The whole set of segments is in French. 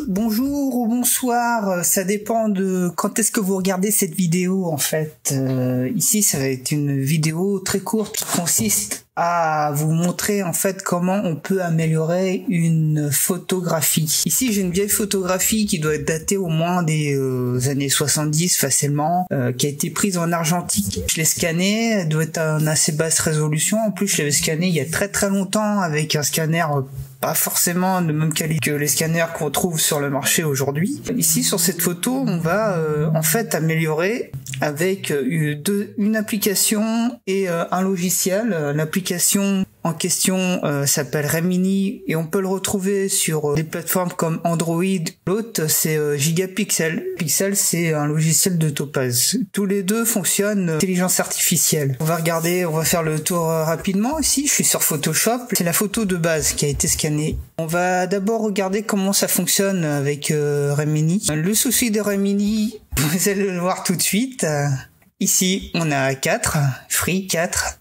Bonjour ou bonsoir, ça dépend de quand est-ce que vous regardez cette vidéo en fait. Ici ça va être une vidéo très courte qui consiste à vous montrer en fait comment on peut améliorer une photographie. Ici j'ai une vieille photographie qui doit être datée au moins des années 70 facilement, qui a été prise en argentique. Je l'ai scannée, elle doit être en assez basse résolution. En plus je l'avais scannée il y a très longtemps avec un scanner pas forcément de même qualité que les scanners qu'on trouve sur le marché aujourd'hui. Ici sur cette photo on va en fait améliorer avec une application et un logiciel. L'application en question s'appelle Remini et on peut le retrouver sur des plateformes comme Android. L'autre c'est Gigapixel. Pixel c'est un logiciel de Topaz. Tous les deux fonctionnent intelligence artificielle. On va regarder, on va faire le tour rapidement. Ici je suis sur Photoshop. C'est la photo de base qui a été scannée. On va d'abord regarder comment ça fonctionne avec Remini. Le souci de Remini, vous allez le voir tout de suite. Ici on a 4, Free 4.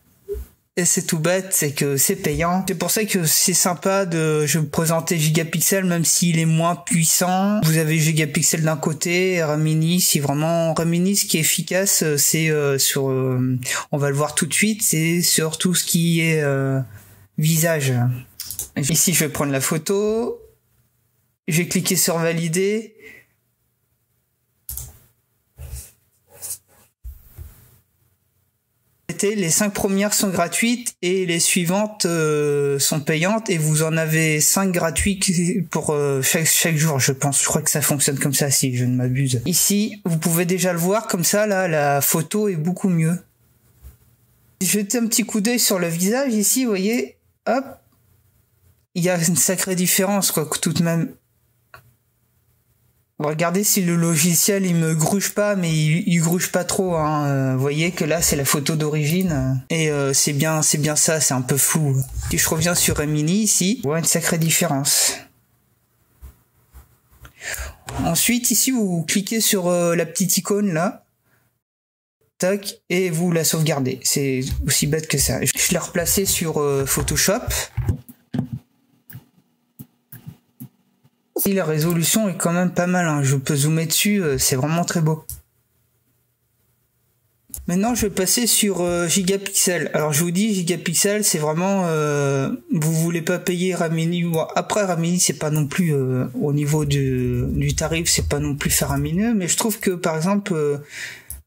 Et c'est tout bête, c'est que c'est payant. C'est pour ça que c'est sympa de je vais présenter Gigapixel même s'il est moins puissant. Vous avez Gigapixel d'un côté et Remini, si vraiment Remini ce qui est efficace c'est sur on va le voir tout de suite, c'est sur tout ce qui est visage. Ici je vais prendre la photo. Je vais cliquer sur valider. Les 5 premières sont gratuites et les suivantes sont payantes et vous en avez 5 gratuits pour chaque jour je pense. Je crois que ça fonctionne comme ça si je ne m'abuse. Ici vous pouvez déjà le voir comme ça, là la photo est beaucoup mieux. Jetez un petit coup d'œil sur le visage ici, vous voyez, hop, il y a une sacrée différence quoi tout de même. Regardez si le logiciel il me gruge pas, mais il gruge pas trop. Hein. Vous voyez que là c'est la photo d'origine et c'est bien ça, c'est un peu flou. Si je reviens sur Remini ici, on voit une sacrée différence. Ensuite ici vous cliquez sur la petite icône là, tac, et vous la sauvegardez. C'est aussi bête que ça. Je l'ai replacé sur Photoshop. La résolution est quand même pas mal, hein. Je peux zoomer dessus, c'est vraiment très beau. Maintenant je vais passer sur Gigapixel. Alors je vous dis Gigapixel c'est vraiment vous voulez pas payer Remini. Après Remini c'est pas non plus au niveau du tarif c'est pas non plus faramineux, mais je trouve que par exemple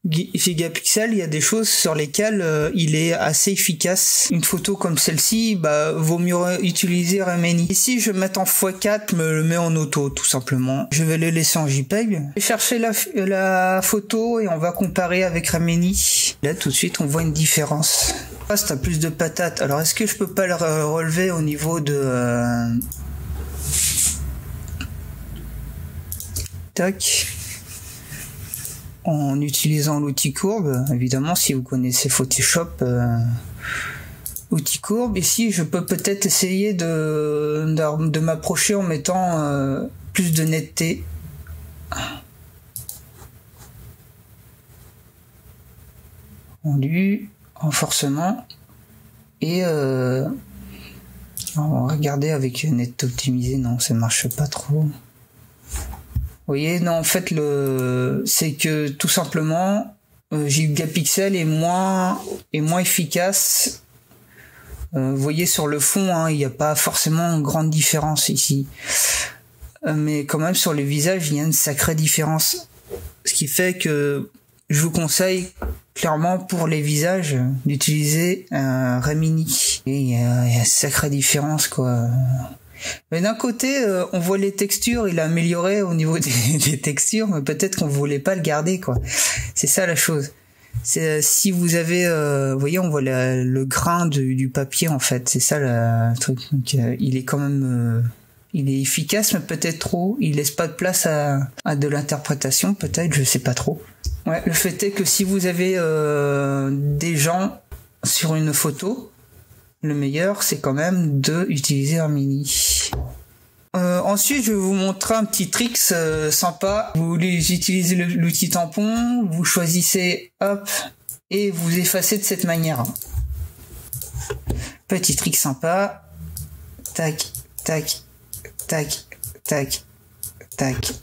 Gigapixel, il y a des choses sur lesquelles il est assez efficace. Une photo comme celle-ci, bah vaut mieux utiliser Remini. Ici, je vais mettre en x4, me le mets en auto, tout simplement. Je vais le laisser en JPEG. Je vais chercher la photo et on va comparer avec Remini. Là, tout de suite, on voit une différence. Là, t'as plus de patates. Alors, est-ce que je peux pas le relever au niveau de... Tac. En utilisant l'outil courbe, évidemment si vous connaissez Photoshop, outil courbe. Ici je peux peut-être essayer de m'approcher en mettant plus de netteté. Rendu, renforcement et on va regarder avec netteté optimisée. Non, ça marche pas trop. Vous voyez, non, en fait, c'est que tout simplement, Gigapixel est moins efficace. Vous voyez sur le fond, hein, il n'y a pas forcément une grande différence ici. Mais quand même, sur les visages, il y a une sacrée différence. Ce qui fait que je vous conseille clairement pour les visages d'utiliser Remini. Et il y a une sacrée différence, quoi. Mais d'un côté, on voit les textures, il a amélioré au niveau des textures, mais peut-être qu'on voulait pas le garder, quoi. C'est ça la chose. C'est si vous avez, vous voyez, on voit le grain du papier en fait. C'est ça le truc. Donc, il est quand même, il est efficace, mais peut-être trop. Il laisse pas de place à de l'interprétation, peut-être, je sais pas trop. Ouais, le fait est que si vous avez des gens sur une photo, le meilleur, c'est quand même de utiliser Remini. Ensuite, je vais vous montrer un petit trick sympa. Vous utilisez l'outil tampon, vous choisissez, hop, et vous effacez de cette manière. Petit trick sympa. Tac, tac, tac, tac, tac,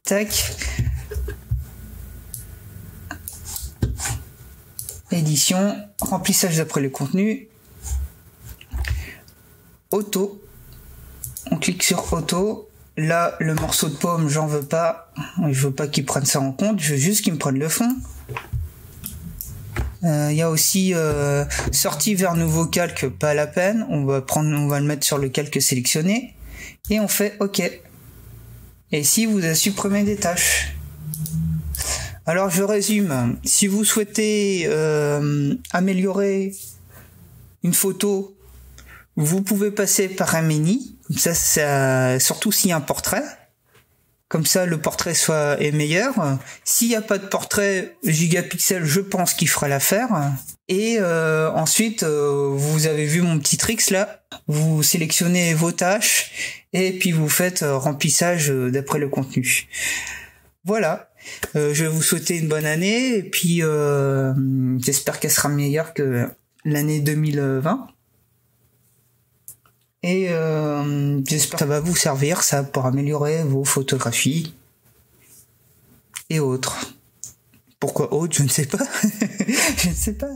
tac. Édition, remplissage d'après le contenu. Auto. On clique sur auto. Là, le morceau de pomme, j'en veux pas. Je veux pas qu'ils prennent ça en compte. Je veux juste qu'ils me prennent le fond. Il y a aussi sortie vers nouveau calque, pas la peine. On va le mettre sur le calque sélectionné et on fait OK. Et ici, vous avez supprimé des tâches. Alors, je résume. Si vous souhaitez améliorer une photo, vous pouvez passer par un mini. Comme ça, surtout s'il y a un portrait. Comme ça, le portrait est meilleur. S'il n'y a pas de portrait, Gigapixel, je pense qu'il fera l'affaire. Et ensuite, vous avez vu mon petit tricks là. Vous sélectionnez vos tâches et puis vous faites remplissage d'après le contenu. Voilà. Je vais vous souhaiter une bonne année et puis j'espère qu'elle sera meilleure que l'année 2020. Et j'espère que ça va vous servir, ça, pour améliorer vos photographies et autres. Pourquoi autres, je ne sais pas. Je ne sais pas.